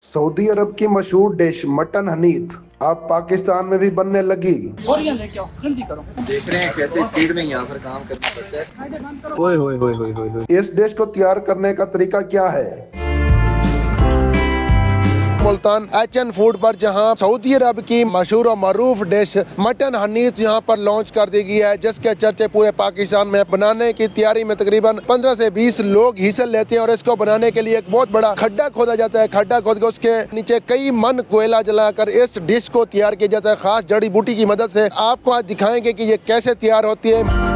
Saudi अरब की मशहूर dish mutton हनीत अब पाकिस्तान में भी बनने लगी। बोरियां लेके आओ, जल्दी करो। देख रहे हैं कैसे स्पीड में यहाँ पर काम करना पड़ता है। ओए होए होए होए होए होए। इस डिश को तैयार करने का तरीका क्या है? मुल्तान एचएन फूड पर जहां सऊदी अरब की मशहूर और मरूफ डिश मटन हनीत यहां पर लॉन्च कर दी गई है, जिसके चर्चे पूरे पाकिस्तान में। बनाने की तैयारी में तकरीबन 15 से 20 लोग हिस्सा लेते हैं और इसको बनाने के लिए एक बहुत बड़ा खड्डा खोदा जाता है। खड्डा खोद के उसके नीचे कई मन कोयला जलाकर इस डिश को तैयार किया जाता है खास जड़ी बूटी की मदद से। आपको आज दिखाएंगे कि ये कैसे तैयार होती है।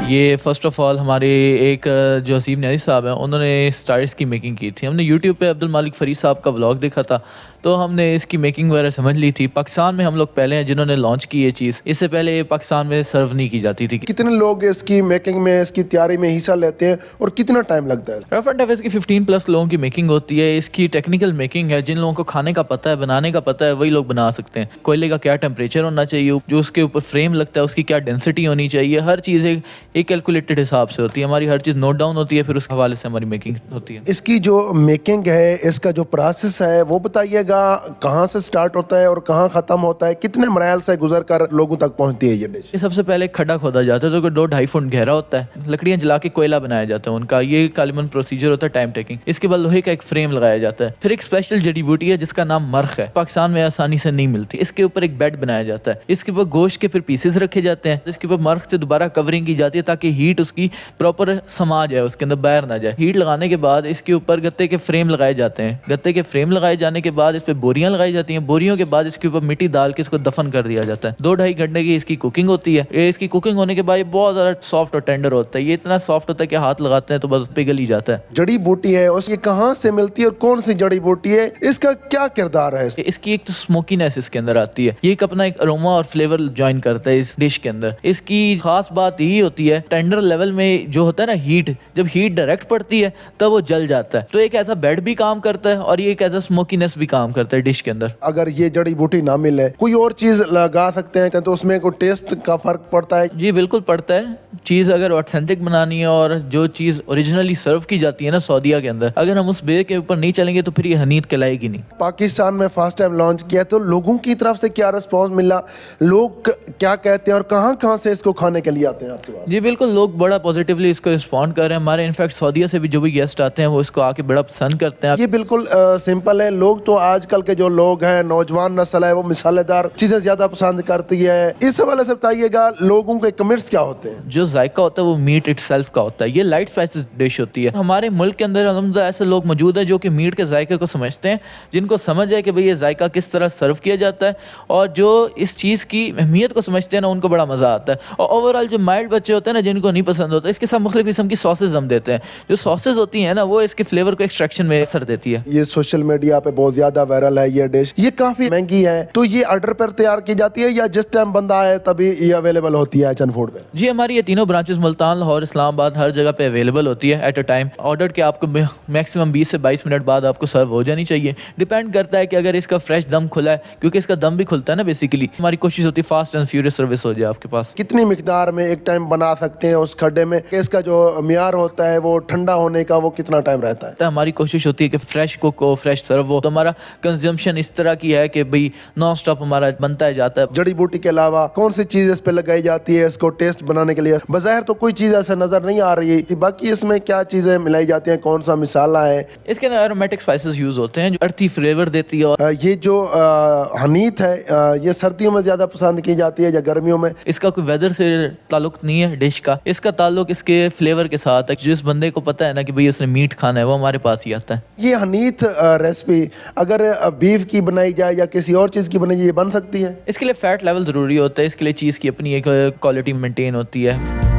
ये फ़र्स्ट ऑफ़ ऑल हमारे एक जो हसीब न्याज़ी साहब हैं, उन्होंने स्टार्स की मेकिंग की थी। हमने यूट्यूब पे अब्दुल मालिक फ़रीद साहब का व्लॉग देखा था, तो हमने इसकी मेकिंग वगैरह समझ ली थी। पाकिस्तान में हम लोग पहले हैं जिन्होंने लॉन्च की ये चीज़। इससे पहले पाकिस्तान में सर्व नहीं की जाती थी। कितने लोग इसकी मेकिंग में, इसकी तैयारी में हिस्सा लेते हैं और कितना टाइम लगता है? रफ एंड टफ इसकी 15+ लोगों की मेकिंग होती है। इसकी टेक्निकल मेकिंग है। जिन लोगों को खाने का पता है, बनाने का पता है, वही लोग बना सकते हैं। कोयले का क्या टेम्परेचर होना चाहिए, जो उसके ऊपर फ्रेम लगता है उसकी क्या डेंसिटी होनी चाहिए, हर चीज़ एक कैलकुलेटेड हिसाब से होती है। हमारी हर चीज़ नोट डाउन होती है, फिर उस हवाले से हमारी मेकिंग होती है। इसकी जो मेकिंग है, इसका जो प्रोसेस है वो बताइएगा, कहाँ से स्टार्ट होता है और कहाँ खत्म होता है, कितने मराइल से गुजर कर लोगों तक पहुंचती है ये डिश? ये सबसे पहले खड्डा खोदा जाता है जो कि 2-2.5 फुट गहरा होता है। लकड़ियां जला के कोयला बनाया जाता है उनका। ये कालिमन प्रोसीजर होता है टाइम टेकिंग। इसके बाद लोहे का एक फ्रेम लगाया जाता है। फिर एक स्पेशल जड़ी बूटी है जिसका नाम मर्ख है, पाकिस्तान में आसानी से नहीं मिलती। इसके ऊपर एक बेड बनाया जाता है। इसके ऊपर गोश्त के फिर पीसेस रखे जाते हैं। इसके ऊपर मर्ख से दोबारा कवरिंग की जाती है ताकि हीट उसकी प्रॉपर समा जाए, उसके अंदर बाहर ना जाए। हीट लगाने के बाद इसके ऊपर गत्ते के फ्रेम लगाए जाते हैं। गत्ते के फ्रेम लगाए जाने के बाद इस पे बोरियां लगाई जाती हैं। बोरियों के बाद इसके ऊपर मिट्टी डाल के इसको दफन कर दिया जाता है। 2-2.5 घंटे की इसकी कुकिंग होती है। ये इसकी कुकिंग होने के बाद ये बहुत ज़्यादा सॉफ्ट और टेंडर होता है। ये इतना सॉफ्ट होता है कि हाथ लगाते हैं तो बस पिघल ही जाता है। जड़ी बूटी है उसकी कहाँ से मिलती है और कौन सी जड़ी बूटी है, इसका क्या किरदार है? इसकी एक तो स्मोकीनेस इसके अंदर आती है। ये एक अपना एक अरोमा और फ्लेवर ज्वाइन करता है इस डिश के अंदर। इसकी खास बात यही होती है, टेंडर लेवल में जो होता है ना हीट, जब हीट डायरेक्ट पड़ती है तब वो जल जाता है। तो एक ऐसा बेड भी काम करता है और ये एक ऐसा स्मोकीनेस भी काम करता है डिश के अंदर। अगर ये जड़ी बूटी ना मिले, कोई और चीज लगा सकते हैं तो उसमें कोई टेस्ट का फर्क पड़ता है? जी बिल्कुल पड़ता है। चीज़ अगर ऑथेंटिक बनानी है और जो चीज़ ओरिजिनली सर्व की जाती है ना सऊदीया के अंदर, अगर हम उस बे के ऊपर नहीं चलेंगे तो फिर ये हनीत कहलाएगी नहीं। पाकिस्तान में फर्स्ट टाइम लॉन्च किया तो लोगों की तरफ से क्या रिस्पॉन्स मिला, लोग क्या कहते हैं और कहाँ कहाँ से इसको खाने के लिए आते हैं आपके पास? जी बिल्कुल, लोग बड़ा पॉजिटिवली इसको रिस्पॉन्ड कर रहे हैं। हमारे इनफैक्ट सऊदीया से भी जो भी गेस्ट आते हैं वो इसको आके बड़ा पसंद करते हैं। ये बिल्कुल सिंपल है। लोग तो आजकल के जो लोग हैं, नौजवान नस्ल है, वो मसालेदार चीजें ज्यादा पसंद करती है। इस हवाले से बताइएगा लोगों के कमेंट्स क्या होते हैं? जो जायका होता है वो मीट इटसेल्फ का होता है। ये लाइट स्पाइसेस डिश होती है। हमारे मुल्क के अंदर अलहम्दुलिल्लाह ऐसे लोग मौजूद हैं जो कि मीट के जायके को समझते हैं, जिनको समझ है कि भाई ये जायका किस तरह सर्व किया जाता है, और जो इस चीज़ की अहमियत को समझते हैं ना, उनको बड़ा मज़ा आता है। और ओवरऑल जो माइल्ड बच्चे होते हैं ना, जिनको नहीं पसंद होता, इसके साथ मुख्तलिफ किस्म की सॉसेज हम देते हैं। जो सॉसेज होती हैं ना, वो इसके फ्लेवर को एक्सट्रैक्शन में असर देती है। ये सोशल मीडिया पे बहुत ज्यादा वायरल है ये डिश। ये काफी महंगी है, तो ये ऑर्डर पर तैयार की जाती है या जिस टाइम बंदा आए तभी ये अवेलेबल होती है एचएन फूड पे? जी हमारी ये तीनों ब्रांचेस मुल्तान, लाहौर, इस्लामाबाद, हर जगह पे अवेलेबल होती है एट अ टाइम। ऑर्डर के आपको मैक्सिमम 20 से 22 मिनट बाद आपको सर्व हो जानी चाहिए। डिपेंड करता है कि अगर इसका फ्रेश दम खुला है, क्योंकि इसका दम भी खुलता है ना बेसिकली। हमारी कोशिश होती है फास्ट एंड फ्यूरियस सर्विस हो जाए आपके पास। कितनी मिकदार में एक टाइम बना सकते हैं उस खड्डे में? इसका जो मियार होता है वो ठंडा होने का, वो कितना टाइम रहता है? तो हमारी कोशिश होती है कि फ्रेश कुक हो, फ्रेश सर्व हो। तो हमारा कंजम्पशन इस तरह की है कि भाई नॉन स्टॉप हमारा बनता है जाता है। जड़ी बूटी के अलावा कौन सी चीज इस पे लगाई जाती है इसको टेस्ट बनाने के लिए? बज़ाहिर तो कोई चीज ऐसा नजर नहीं आ रही है, बाकी इसमें क्या चीजें मिलाई जाती हैं, कौन सा मिसाला है? इसके अंदर एरोमेटिक स्पाइसेस यूज होते हैं जो अर्थी फ्लेवर देती है। और ये जो हनीत है, ये सर्दियों में ज्यादा पसंद की जाती है या गर्मियों में? इसका कोई वेदर से ताल्लुक नहीं है डिश का। इसका ताल्लुक इसके फ्लेवर के साथ है। जिस बंदे को पता है ना कि भाई इसने मीट खाना है, वो हमारे पास ही आता है। ये हनीत रेसिपी अगर बीफ की बनाई जाए या किसी और चीज की बनाई जाए, ये बन सकती है? इसके लिए फैट लेवल ज़रूरी होता है। इसके लिए चीज़ की अपनी एक क्वालिटी मेंटेन होती है।